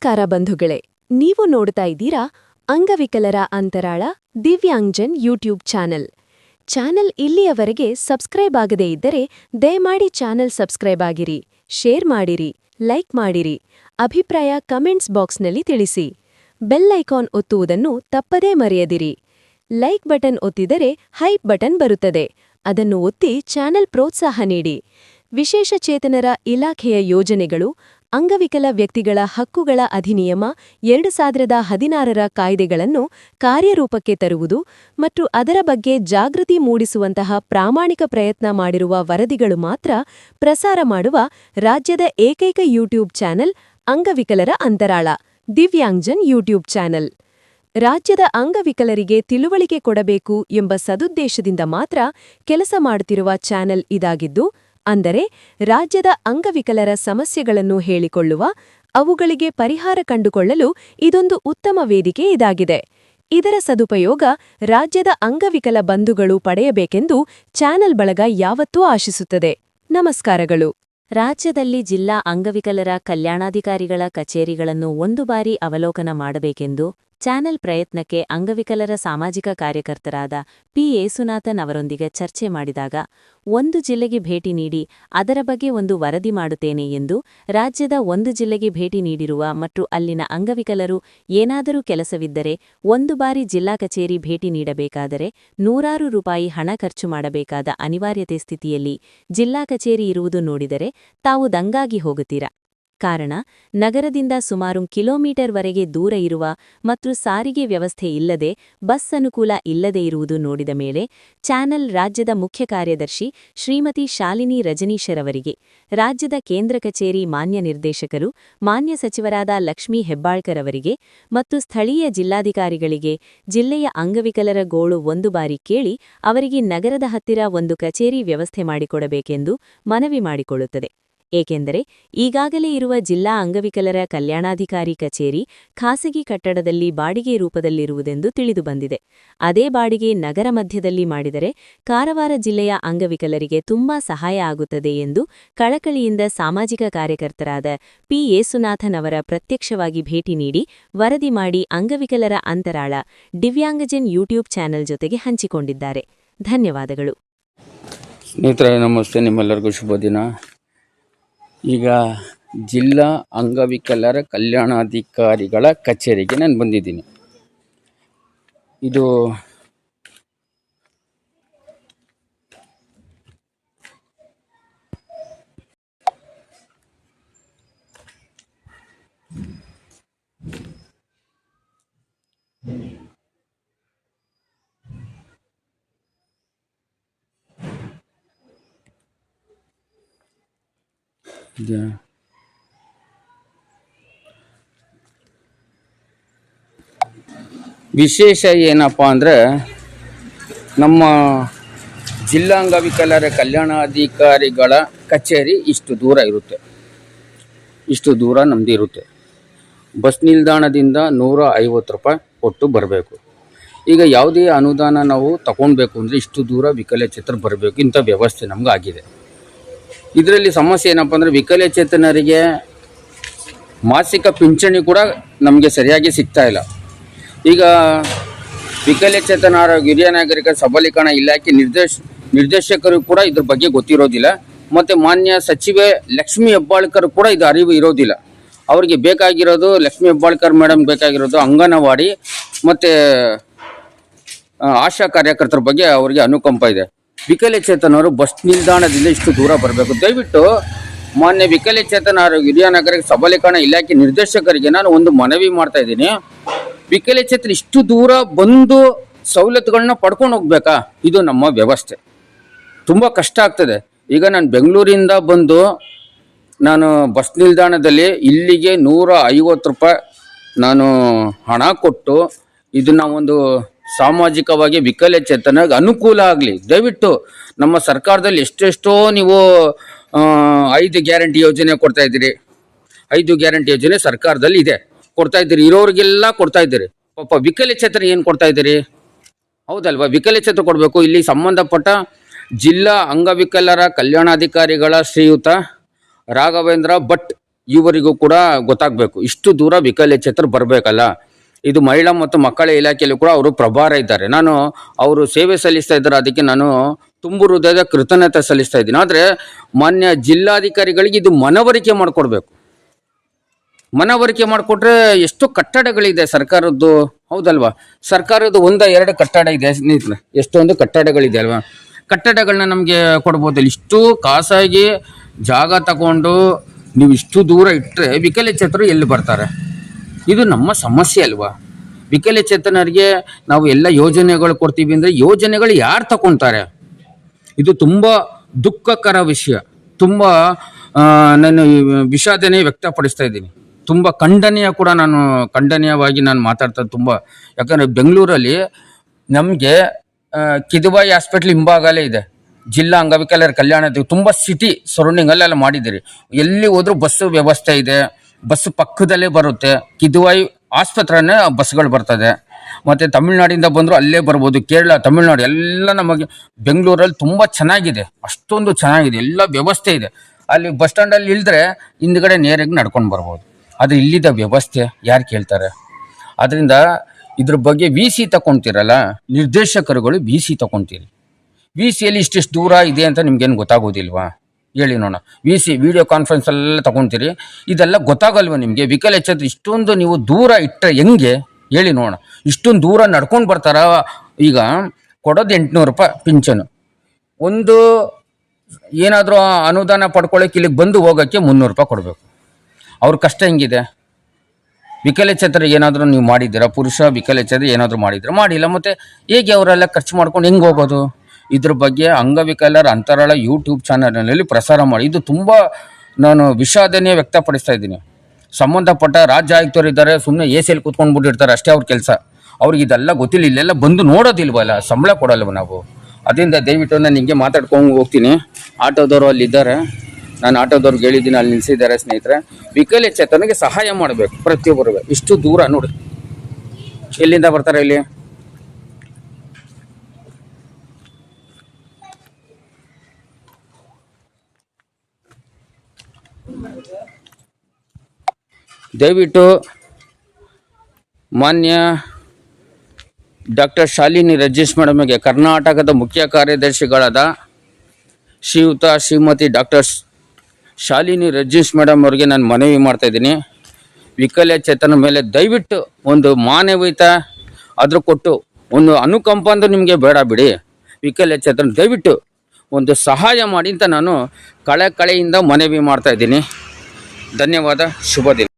ನಮಸ್ಕಾರ ಬಂಧುಗಳೇ, ನೀವು ನೋಡ್ತಾ ಇದ್ದೀರಾ ಅಂಗವಿಕಲರ ಅಂತರಾಳ ದಿವ್ಯಾಂಗ್ಜನ್ ಯೂಟ್ಯೂಬ್ ಚಾನೆಲ್ ಇಲ್ಲಿಯವರೆಗೆ ಸಬ್ಸ್ಕ್ರೈಬ್ ಆಗದೇ ಇದ್ದರೆ ದಯಮಾಡಿ ಚಾನೆಲ್ ಸಬ್ಸ್ಕ್ರೈಬ್ ಆಗಿರಿ, ಶೇರ್ ಮಾಡಿರಿ, ಲೈಕ್ ಮಾಡಿರಿ, ಅಭಿಪ್ರಾಯ ಕಮೆಂಟ್ಸ್ ಬಾಕ್ಸ್ನಲ್ಲಿ ತಿಳಿಸಿ. ಬೆಲ್ ಐಕಾನ್ ಒತ್ತುವುದನ್ನು ತಪ್ಪದೇ ಮರೆಯದಿರಿ. ಲೈಕ್ ಬಟನ್ ಒತ್ತಿದರೆ ಹೈಪ್ ಬಟನ್ ಬರುತ್ತದೆ, ಅದನ್ನು ಒತ್ತಿ ಚಾನೆಲ್ ಪ್ರೋತ್ಸಾಹ ನೀಡಿ. ವಿಶೇಷ ಚೇತನರ ಇಲಾಖೆಯ ಯೋಜನೆಗಳು, ಅಂಗವಿಕಲ ವ್ಯಕ್ತಿಗಳ ಹಕ್ಕುಗಳ ಅಧಿನಿಯಮ 2016ರ ಕಾಯ್ದೆಗಳನ್ನು ಕಾರ್ಯರೂಪಕ್ಕೆ ತರುವುದು ಮತ್ತು ಅದರ ಬಗ್ಗೆ ಜಾಗೃತಿ ಮೂಡಿಸುವಂತಹ ಪ್ರಾಮಾಣಿಕ ಪ್ರಯತ್ನ ಮಾಡಿರುವ ವರದಿಗಳು ಮಾತ್ರ ಪ್ರಸಾರ ಮಾಡುವ ರಾಜ್ಯದ ಏಕೈಕ ಯೂಟ್ಯೂಬ್ ಚಾನೆಲ್ ಅಂಗವಿಕಲರ ಅಂತರಾಳ ದಿವ್ಯಾಂಗ್ಜನ್ ಯೂಟ್ಯೂಬ್ ಚಾನೆಲ್. ರಾಜ್ಯದ ಅಂಗವಿಕಲರಿಗೆ ತಿಳುವಳಿಕೆ ಕೊಡಬೇಕು ಎಂಬ ಸದುದ್ದೇಶದಿಂದ ಮಾತ್ರ ಕೆಲಸ ಮಾಡುತ್ತಿರುವ ಚಾನೆಲ್ ಇದಾಗಿದ್ದು, ಅಂದರೆ ರಾಜ್ಯದ ಅಂಗವಿಕಲರ ಸಮಸ್ಯೆಗಳನ್ನು ಹೇಳಿಕೊಳ್ಳುವ, ಅವುಗಳಿಗೆ ಪರಿಹಾರ ಕಂಡುಕೊಳ್ಳಲು ಇದೊಂದು ಉತ್ತಮ ವೇದಿಕೆ ಇದಾಗಿದೆ. ಇದರ ಸದುಪಯೋಗ ರಾಜ್ಯದ ಅಂಗವಿಕಲ ಬಂಧುಗಳು ಪಡೆಯಬೇಕೆಂದು ಚಾನೆಲ್ ಬಳಗ ಯಾವತ್ತೂ ಆಶಿಸುತ್ತದೆ. ನಮಸ್ಕಾರಗಳು. ರಾಜ್ಯದಲ್ಲಿ ಜಿಲ್ಲಾ ಅಂಗವಿಕಲರ ಕಲ್ಯಾಣಾಧಿಕಾರಿಗಳ ಕಚೇರಿಗಳನ್ನು ಒಂದು ಬಾರಿ ಅವಲೋಕನ ಮಾಡಬೇಕೆಂದು ಚಾನೆಲ್ ಪ್ರಯತ್ನಕ್ಕೆ ಅಂಗವಿಕಲರ ಸಾಮಾಜಿಕ ಕಾರ್ಯಕರ್ತರಾದ ಪಿ. ಏಸುನಾಥನ್ ಅವರೊಂದಿಗೆ ಚರ್ಚೆ ಮಾಡಿದಾಗ, ಒಂದು ಜಿಲ್ಲೆಗೆ ಭೇಟಿ ನೀಡಿ ಅದರ ಬಗ್ಗೆ ಒಂದು ವರದಿ ಮಾಡುತ್ತೇನೆ ಎಂದು ರಾಜ್ಯದ ಒಂದು ಜಿಲ್ಲೆಗೆ ಭೇಟಿ ನೀಡಿರುವ ಮತ್ತು ಅಲ್ಲಿನ ಅಂಗವಿಕಲರು ಏನಾದರೂ ಕೆಲಸವಿದ್ದರೆ ಒಂದು ಬಾರಿ ಜಿಲ್ಲಾ ಕಚೇರಿ ಭೇಟಿ ನೀಡಬೇಕಾದರೆ ನೂರಾರು ರೂಪಾಯಿ ಹಣ ಖರ್ಚು ಮಾಡಬೇಕಾದ ಅನಿವಾರ್ಯತೆ ಸ್ಥಿತಿಯಲ್ಲಿ ಜಿಲ್ಲಾ ಕಚೇರಿ ಇರುವುದು ನೋಡಿದರೆ ತಾವು ದಂಗಾಗಿ ಹೋಗುತ್ತೀರಾ. ಕಾರಣ, ನಗರದಿಂದ ಸುಮಾರು ಕಿಲೋಮೀಟರ್ವರೆಗೆ ದೂರ ಇರುವ ಮತ್ತು ಸಾರಿಗೆ ವ್ಯವಸ್ಥೆ ಇಲ್ಲದೆ, ಬಸ್ ಅನುಕೂಲ ಇಲ್ಲದೆ ಇರುವುದು ನೋಡಿದ ಮೇಲೆ ಚಾನೆಲ್ ರಾಜ್ಯದ ಮುಖ್ಯ ಕಾರ್ಯದರ್ಶಿ ಶ್ರೀಮತಿ ಶಾಲಿನಿ ರಜನೀಶರವರಿಗೆ, ರಾಜ್ಯದ ಕೇಂದ್ರ ಕಚೇರಿ ಮಾನ್ಯ ನಿರ್ದೇಶಕರು ಮಾನ್ಯ ಸಚಿವರಾದ ಲಕ್ಷ್ಮೀ ಹೆಬ್ಬಾಳ್ಕರ್ ಅವರಿಗೆ ಮತ್ತು ಸ್ಥಳೀಯ ಜಿಲ್ಲಾಧಿಕಾರಿಗಳಿಗೆ ಜಿಲ್ಲೆಯ ಅಂಗವಿಕಲರ ಗೋಳು ಒಂದು ಬಾರಿ ಕೇಳಿ ಅವರಿಗೆ ನಗರದ ಹತ್ತಿರ ಒಂದು ಕಚೇರಿ ವ್ಯವಸ್ಥೆ ಮಾಡಿಕೊಡಬೇಕೆಂದು ಮನವಿ ಮಾಡಿಕೊಳ್ಳುತ್ತದೆ. ಏಕೆಂದರೆ ಈಗಾಗಲೇ ಇರುವ ಜಿಲ್ಲಾ ಅಂಗವಿಕಲರ ಕಲ್ಯಾಣಾಧಿಕಾರಿ ಕಚೇರಿ ಖಾಸಗಿ ಕಟ್ಟಡದಲ್ಲಿ ಬಾಡಿಗೆ ರೂಪದಲ್ಲಿರುವುದೆಂದು ತಿಳಿದುಬಂದಿದೆ. ಅದೇ ಬಾಡಿಗೆ ನಗರ ಮಧ್ಯದಲ್ಲಿ ಮಾಡಿದರೆ ಕಾರವಾರ ಜಿಲ್ಲೆಯ ಅಂಗವಿಕಲರಿಗೆ ತುಂಬಾ ಸಹಾಯ ಆಗುತ್ತದೆ ಎಂದು ಕಳಕಳಿಯಿಂದ ಸಾಮಾಜಿಕ ಕಾರ್ಯಕರ್ತರಾದ ಪಿ. ಏಸುನಾಥನ್ ಅವರ ಪ್ರತ್ಯಕ್ಷವಾಗಿ ಭೇಟಿ ನೀಡಿ ವರದಿ ಮಾಡಿ ಅಂಗವಿಕಲರ ಅಂತರಾಳ ದಿವ್ಯಾಂಗಜನ್ ಯೂಟ್ಯೂಬ್ ಚಾನೆಲ್ ಜೊತೆಗೆ ಹಂಚಿಕೊಂಡಿದ್ದಾರೆ. ಧನ್ಯವಾದಗಳು. ಸ್ನೇಹಿತರೆ ನಮಸ್ತೆ, ನಿಮ್ಮೆಲ್ಲರಿಗೂ ಶುಭ ದಿನ. ಈಗ ಜಿಲ್ಲಾ ಅಂಗವಿಕಲರ ಕಲ್ಯಾಣಾಧಿಕಾರಿಗಳ ಕಚೇರಿಗೆ ನಾನು ಬಂದಿದ್ದೀನಿ. ಇದು ವಿಶೇಷ ಏನಪ್ಪ ಅಂದರೆ, ನಮ್ಮ ಜಿಲ್ಲಾ ಅಂಗವಿಕಲರ ಕಲ್ಯಾಣಾಧಿಕಾರಿಗಳ ಕಚೇರಿ ಇಷ್ಟು ದೂರ ಇರುತ್ತೆ. ಇಷ್ಟು ದೂರ ನಮ್ದು ಇರುತ್ತೆ. ಬಸ್ ನಿಲ್ದಾಣದಿಂದ 150 ರೂಪಾಯಿ ಕೊಟ್ಟು ಬರಬೇಕು. ಈಗ ಯಾವುದೇ ಅನುದಾನ ನಾವು ತಗೊಳ್ಬೇಕು ಅಂದರೆ ಇಷ್ಟು ದೂರ ವಿಕಲಚೇತನ ಬರಬೇಕು. ಇಂಥ ವ್ಯವಸ್ಥೆ ನಮ್ಗೆ ಆಗಿದೆ. ಇದರಲ್ಲಿ ಸಮಸ್ಯೆ ಏನಪ್ಪ ಅಂದರೆ, ವಿಕಲಚೇತನರಿಗೆ ಮಾಸಿಕ ಪಿಂಚಣಿ ಕೂಡ ನಮಗೆ ಸರಿಯಾಗಿ ಸಿಗ್ತಾ ಇಲ್ಲ. ಈಗ ವಿಕಲಚೇತನ ಹಿರಿಯ ನಾಗರಿಕ ಸಬಲೀಕರಣ ಇಲಾಖೆ ನಿರ್ದೇಶಕರು ಕೂಡ ಇದ್ರ ಬಗ್ಗೆ ಗೊತ್ತಿರೋದಿಲ್ಲ. ಮತ್ತು ಮಾನ್ಯ ಸಚಿವೆ ಲಕ್ಷ್ಮೀ ಹೆಬ್ಬಾಳ್ಕರ್ ಕೂಡ ಇದು ಅರಿವು ಇರೋದಿಲ್ಲ. ಅವರಿಗೆ ಬೇಕಾಗಿರೋದು, ಲಕ್ಷ್ಮೀ ಹೆಬ್ಬಾಳ್ಕರ್ ಮೇಡಮ್ ಬೇಕಾಗಿರೋದು ಅಂಗನವಾಡಿ ಮತ್ತು ಆಶಾ ಕಾರ್ಯಕರ್ತರ ಬಗ್ಗೆ ಅವರಿಗೆ ಅನುಕಂಪ ಇದೆ. ವಿಕಲಚೇತನರು ಬಸ್ ನಿಲ್ದಾಣದಿಂದ ಇಷ್ಟು ದೂರ ಬರಬೇಕು. ದಯವಿಟ್ಟು ಮಾನ್ಯ ವಿಕಲಚೇತನ ಹಿರಿಯ ನಾಗರಿಕ ಸಬಲೀಕರಣ ಇಲಾಖೆ ನಿರ್ದೇಶಕರಿಗೆ ನಾನು ಒಂದು ಮನವಿ ಮಾಡ್ತಾ ಇದ್ದೀನಿ. ವಿಕಲಚೇತನ ಇಷ್ಟು ದೂರ ಬಂದು ಸವಲತ್ತುಗಳನ್ನ ಪಡ್ಕೊಂಡು ಹೋಗ್ಬೇಕಾ? ಇದು ನಮ್ಮ ವ್ಯವಸ್ಥೆ. ತುಂಬ ಕಷ್ಟ ಆಗ್ತದೆ. ಈಗ ನಾನು ಬೆಂಗಳೂರಿಂದ ಬಂದು ನಾನು ಬಸ್ ನಿಲ್ದಾಣದಲ್ಲಿ ಇಲ್ಲಿಗೆ 150 ರೂಪಾಯಿ ನಾನು ಹಣ ಕೊಟ್ಟು ಇದನ್ನು ಒಂದು ಸಾಮಾಜಿಕವಾಗಿ ವಿಕಲಚೇತನಗೆ ಅನುಕೂಲ ಆಗಲಿ. ದಯವಿಟ್ಟು ನಮ್ಮ ಸರ್ಕಾರದಲ್ಲಿ ಎಷ್ಟೆಷ್ಟೋ ನೀವು 5 ಗ್ಯಾರಂಟಿ ಯೋಜನೆ ಕೊಡ್ತಾ ಇದ್ದೀರಿ. 5 ಗ್ಯಾರಂಟಿ ಯೋಜನೆ ಸರ್ಕಾರದಲ್ಲಿ ಇದೆ, ಕೊಡ್ತಾ ಇದ್ದೀರಿ, ಇರೋರಿಗೆಲ್ಲ ಕೊಡ್ತಾ ಇದ್ದೀರಿ. ಪಾಪ ವಿಕಲಚೇತನ ಏನು ಕೊಡ್ತಾ ಇದ್ದೀರಿ? ಹೌದಲ್ವಾ? ವಿಕಲಚೇತನ ಕೊಡಬೇಕು. ಇಲ್ಲಿ ಸಂಬಂಧಪಟ್ಟ ಜಿಲ್ಲಾ ಅಂಗವಿಕಲರ ಕಲ್ಯಾಣಾಧಿಕಾರಿಗಳ ಶ್ರೀಯುತ ರಾಘವೇಂದ್ರ ಭಟ್ ಇವರಿಗೂ ಕೂಡ ಗೊತ್ತಾಗಬೇಕು, ಇಷ್ಟು ದೂರ ವಿಕಲಚೇತರು ಬರಬೇಕಲ್ಲ. ಇದು ಮಹಿಳಾ ಮತ್ತು ಮಕ್ಕಳ ಇಲಾಖೆಯಲ್ಲಿ ಕೂಡ ಅವರು ಪ್ರಭಾರ ಇದ್ದಾರೆ. ನಾನು ಅವರು ಸೇವೆ ಸಲ್ಲಿಸ್ತಾ ಇದ್ದಾರೆ, ಅದಕ್ಕೆ ನಾನು ತುಂಬು ಹೃದಯದ ಕೃತಜ್ಞತೆ ಸಲ್ಲಿಸ್ತಾ ಇದ್ದೀನಿ. ಆದರೆ ಮಾನ್ಯ ಜಿಲ್ಲಾಧಿಕಾರಿಗಳಿಗೆ ಇದು ಮನವರಿಕೆ ಮಾಡಿಕೊಡ್ಬೇಕು. ಮನವರಿಕೆ ಮಾಡಿಕೊಟ್ರೆ ಎಷ್ಟು ಕಟ್ಟಡಗಳಿದೆ ಸರ್ಕಾರದ್ದು, ಹೌದಲ್ವಾ? ಸರ್ಕಾರದ 1-2 ಕಟ್ಟಡ ಇದೆ ಸ್ನೇಹಿತರೆ, ಎಷ್ಟೊಂದು ಕಟ್ಟಡಗಳಿದೆ ಅಲ್ವಾ? ಕಟ್ಟಡಗಳನ್ನ ನಮಗೆ ಕೊಡ್ಬೋದು. ಇಷ್ಟು ಖಾಸಗಿ ಜಾಗ ತಗೊಂಡು ನೀವು ಇಷ್ಟು ದೂರ ಇಟ್ಟರೆ ವಿಕಲಚೇತರು ಎಲ್ಲಿ ಬರ್ತಾರೆ? ಇದು ನಮ್ಮ ಸಮಸ್ಯೆ ಅಲ್ವಾ? ವಿಕಲಚೇತನರಿಗೆ ನಾವು ಎಲ್ಲ ಯೋಜನೆಗಳು ಕೊಡ್ತೀವಿ ಅಂದರೆ ಯೋಜನೆಗಳು ಯಾರು ತಗೊತಾರೆ? ಇದು ತುಂಬ ದುಃಖಕರ ವಿಷಯ. ತುಂಬ ನಾನು ವಿಷಾದನೆ ವ್ಯಕ್ತಪಡಿಸ್ತಾ ಇದ್ದೀನಿ. ತುಂಬ ಖಂಡನೀಯವಾಗಿ ನಾನು ಮಾತಾಡ್ತಾ ತುಂಬ. ಯಾಕಂದರೆ ಬೆಂಗಳೂರಲ್ಲಿ ನಮಗೆ ಕಿದ್ವಾಯಿ ಹಾಸ್ಪಿಟ್ಲ್ ಹಿಂಭಾಗಲೇ ಇದೆ ಜಿಲ್ಲಾ ಅಂಗವಿಕಲರ ಕಲ್ಯಾಣ. ತುಂಬ ಸಿಟಿ ಸರೌಂಡಿಂಗಲ್ಲೆಲ್ಲ ಮಾಡಿದ್ದೀರಿ. ಎಲ್ಲಿ ಹೋದ್ರೂ ಬಸ್ಸು ವ್ಯವಸ್ಥೆ ಇದೆ, ಬಸ್ಸು ಪಕ್ಕದಲ್ಲೇ ಬರುತ್ತೆ. ಕಿದ್ವಾಯಿ ಆಸ್ಪತ್ರೆನೇ ಬಸ್ಗಳು ಬರ್ತದೆ. ಮತ್ತು ತಮಿಳ್ನಾಡಿಂದ ಬಂದರೂ ಅಲ್ಲೇ ಬರ್ಬೋದು. ಕೇರಳ, ತಮಿಳ್ನಾಡು ಎಲ್ಲ ನಮಗೆ ಬೆಂಗಳೂರಲ್ಲಿ ತುಂಬ ಚೆನ್ನಾಗಿದೆ, ಅಷ್ಟೊಂದು ಚೆನ್ನಾಗಿದೆ, ಎಲ್ಲ ವ್ಯವಸ್ಥೆ ಇದೆ. ಅಲ್ಲಿ ಬಸ್ ಸ್ಟ್ಯಾಂಡಲ್ಲಿ ಇಳಿದ್ರೆ ಹಿಂದ್ಗಡೆ ನೇರಾಗಿ ನಡ್ಕೊಂಡು ಬರ್ಬೋದು. ಆದರೆ ಇಲ್ಲಿದ್ದ ವ್ಯವಸ್ಥೆ ಯಾರು ಕೇಳ್ತಾರೆ? ಅದರಿಂದ ಇದ್ರ ಬಗ್ಗೆ VC ತಗೊತೀರಲ್ಲ, ನಿರ್ದೇಶಕರುಗಳು VC ತಗೊತೀರಿ. VCಯಲ್ಲಿ ಇಷ್ಟಿಷ್ಟು ದೂರ ಇದೆ ಅಂತ ನಿಮ್ಗೇನು ಗೊತ್ತಾಗೋದಿಲ್ವಾ? ಹೇಳಿ ನೋಡೋಣ. VC ವಿಡಿಯೋ ಕಾನ್ಫರೆನ್ಸಲ್ಲೆಲ್ಲ ತಗೊತೀರಿ, ಇದೆಲ್ಲ ಗೊತ್ತಾಗಲ್ವ ನಿಮಗೆ? ವಿಕಲಚೇತರು ಇಷ್ಟೊಂದು ನೀವು ದೂರ ಇಟ್ಟರೆ ಹೆಂಗೆ ಹೇಳಿ ನೋಡೋಣ? ಇಷ್ಟೊಂದು ದೂರ ನಡ್ಕೊಂಡು ಬರ್ತಾರ? ಈಗ ಕೊಡೋದು 800 ರೂಪಾಯಿ ಪಿಂಚನು. ಒಂದು ಏನಾದರೂ ಅನುದಾನ ಪಡ್ಕೊಳ್ಳೋಕೆ ಇಲ್ಲಿಗೆ ಬಂದು ಹೋಗೋಕ್ಕೆ 300 ರೂಪಾಯಿ ಕೊಡಬೇಕು. ಅವ್ರ ಕಷ್ಟ ಹೆಂಗಿದೆ? ವಿಕಲಚೇತರಿಗೆ ಏನಾದರೂ ನೀವು ಮಾಡಿದ್ದೀರಾ? ಪುರುಷ ವಿಕಲಚೇತರು ಏನಾದರೂ ಮಾಡಿಲ್ಲ. ಮತ್ತು ಹೇಗೆ ಅವರೆಲ್ಲ ಖರ್ಚು ಮಾಡ್ಕೊಂಡು ಹೆಂಗೆ ಹೋಗೋದು? ಇದ್ರ ಬಗ್ಗೆ ಅಂಗವಿಕಲರ ಅಂತರಾಳ ಯೂಟ್ಯೂಬ್ ಚಾನಲ್ನಲ್ಲಿ ಪ್ರಸಾರ ಮಾಡಿ. ಇದು ತುಂಬ ನಾನು ವಿಷಾದನೆ ವ್ಯಕ್ತಪಡಿಸ್ತಾ ಇದ್ದೀನಿ. ಸಂಬಂಧಪಟ್ಟ ರಾಜ್ಯ ಆಯುಕ್ತರು ಇದ್ದಾರೆ, ಸುಮ್ಮನೆ ಎಲ್ಲಿ ಕೂತ್ಕೊಂಡ್ಬಿಟ್ಟಿರ್ತಾರೆ, ಅಷ್ಟೇ ಅವ್ರ ಕೆಲಸ. ಅವ್ರಿಗೆ ಇದೆಲ್ಲ ಗೊತ್ತಿಲ್ಲ, ಇಲ್ಲೆಲ್ಲ ಬಂದು ನೋಡೋದಿಲ್ವಲ್ಲ, ಸಂಬಳ ಕೊಡಲ್ವ ನಾವು? ಅದರಿಂದ ದಯವಿಟ್ಟು ನಾನು ಹಿಂಗೆ ಮಾತಾಡ್ಕೊಂಡು ಹೋಗ್ತೀನಿ. ಆಟೋದವರು ಅಲ್ಲಿದ್ದಾರೆ, ನಾನು ಆಟೋದವ್ರಿಗೆ ಹೇಳಿದ್ದೀನಿ, ಅಲ್ಲಿ ನಿಲ್ಲಿಸಿದ್ದಾರೆ ಸ್ನೇಹಿತರೆ. ವಿಕಲಚೇತನಿಗೆ ಸಹಾಯ ಮಾಡಬೇಕು ಪ್ರತಿಯೊಬ್ಬರು. ಇಷ್ಟು ದೂರ ನೋಡಿ, ಎಲ್ಲಿಂದ ಬರ್ತಾರೆ ಇಲ್ಲಿ? ದಯವಿಟ್ಟು ಮಾನ್ಯ ಡಾಕ್ಟರ್ ಶಾಲಿನಿ ರಜೇಶ್ ಮೇಡಮ್ಗೆ, ಕರ್ನಾಟಕದ ಮುಖ್ಯ ಕಾರ್ಯದರ್ಶಿಗಳಾದ ಶ್ರೀಮತಿ ಡಾಕ್ಟರ್ ಶಾಲಿನಿ ರಜೇಶ್ ಮೇಡಮ್ ಅವ್ರಿಗೆ ನಾನು ಮನವಿ ಮಾಡ್ತಾಯಿದ್ದೀನಿ. ವಿಕಲಚೇತನ ಮೇಲೆ ದಯವಿಟ್ಟು ಒಂದು ಮಾನವೀಯತೆ ಅದ್ರ ಕೊಟ್ಟು ಒಂದು ಅನುಕಂಪ ಅಂದ್ರೆ ನಿಮಗೆ ಬೇಡ ಬಿಡಿ. ವಿಕಲಚೇತನ ದಯವಿಟ್ಟು ಒಂದು ಸಹಾಯ ಮಾಡಿ ಅಂತ ನಾನು ಕಳೆಯಿಂದ ಮನವಿ ಮಾಡ್ತಾಯಿದ್ದೀನಿ. ಧನ್ಯವಾದ. ಶುಭ ದಿನ.